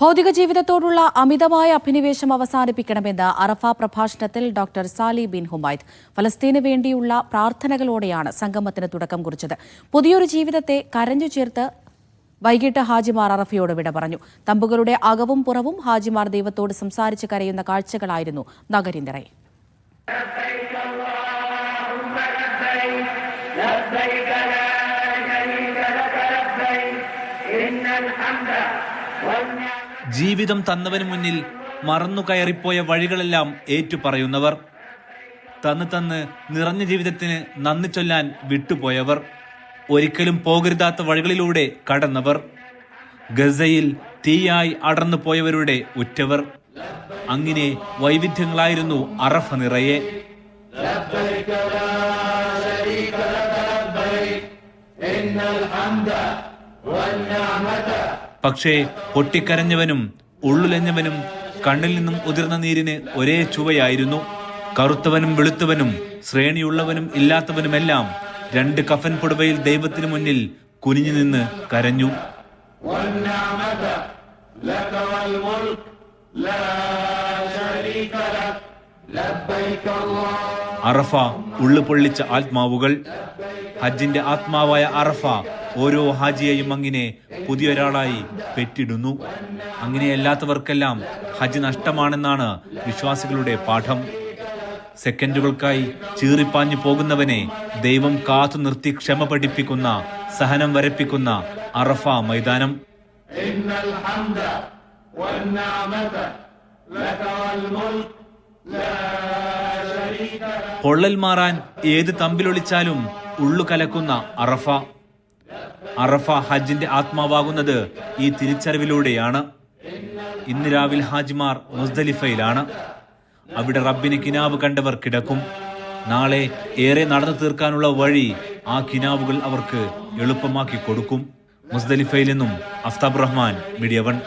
ഭൗതിക ജീവിതത്തോടുള്ള അമിതമായ അഭിനിവേശം അവസാനിപ്പിക്കണമെന്ന് അറഫ പ്രഭാഷണത്തിൽ ഡോക്ടർ സാലി ബിൻ ഹുമൈദ് ഫലസ്തീന് വേണ്ടിയുള്ള പ്രാർത്ഥനകളോടെയാണ് സംഗമത്തിന് തുടക്കം കുറിച്ചത്. പുതിയൊരു ജീവിതത്തെ കരഞ്ഞു ചേർത്ത് വൈകിട്ട് ഹാജിമാർ അറഫയോട് വിട പറഞ്ഞു. തമ്പുകളുടെ അകവും പുറവും ഹാജിമാർ ദൈവത്തോട് സംസാരിച്ച് കരയുന്ന കാഴ്ചകളായിരുന്നു നഗരി നിറയെ. ജീവിതം തന്നവന് മുന്നിൽ മറന്നു കയറിപ്പോയ വഴികളെല്ലാം ഏറ്റുപറയുന്നവർ, തന്ന് നിറഞ്ഞ ജീവിതത്തിന് നന്ദി ചൊല്ലാൻ വിട്ടുപോയവർ, ഒരിക്കലും പോകരുതാത്ത വഴികളിലൂടെ കടന്നവർ, ഗസയിൽ തീയായി അടർന്നു പോയവരുടെ ഉറ്റവർ. അങ്ങനെ വൈവിധ്യങ്ങളായിരുന്നു അറഫ നിറയെ. പക്ഷേ പൊട്ടിക്കരഞ്ഞവനും ഉള്ളുലഞ്ഞവനും കണ്ണിൽ നിന്നും ഉതിർന്ന നീരിന് ഒരേ ചുവയായിരുന്നു. കറുത്തവനും വെളുത്തവനും ശ്രേണിയുള്ളവനും ഇല്ലാത്തവനുമെല്ലാം രണ്ട് കഫൻ പുടവയിൽ ദൈവത്തിനു മുന്നിൽ കുനിഞ്ഞു നിന്ന് കരഞ്ഞു. അറഫ ഉള്ളു പൊള്ളിച്ച ആത്മാവുകൾ. ഹജ്ജിന്റെ ആത്മാവായ അറഫ ഓരോ ഹാജിയെയും അങ്ങനെ പുതിയൊരാളായി പെറ്റിടുന്നു. അങ്ങനെയല്ലാത്തവർക്കെല്ലാം ഹജ്ജ് നഷ്ടമാണെന്നാണ് വിശ്വാസികളുടെ പാഠം. സെക്കൻഡുകൾക്കായി ചീറിപ്പാഞ്ഞു പോകുന്നവനെ ദൈവം കാത്തു നിർത്തി ക്ഷമ പഠിപ്പിക്കുന്ന, സഹനം വരപ്പിക്കുന്ന അറഫ മൈതാനം. പൊള്ളൽ മാറാൻ ഏത് തമ്പിലൊളിച്ചാലും ഉള്ളു കലക്കുന്ന അറഫ. അറഫ ഹജ്ജിന്റെ ആത്മാവാകുന്നത് ഈ തിരിച്ചറിവിലൂടെയാണ്. ഇന്ന് രാവിലെ ഹാജിമാർ മുസ്ദലിഫയിലാണ്. അവിടെ റബ്ബിനെ കിനാവ് കണ്ടവർ കിടക്കും. നാളെ ഏറെ നടന്നു തീർക്കാനുള്ള വഴി ആ കിനാവുകൾ അവർക്ക് എളുപ്പമാക്കി കൊടുക്കും. മുസ്ദലിഫയിൽ നിന്നും അഫ്താബ് റഹ്മാൻ, മീഡിയ 1.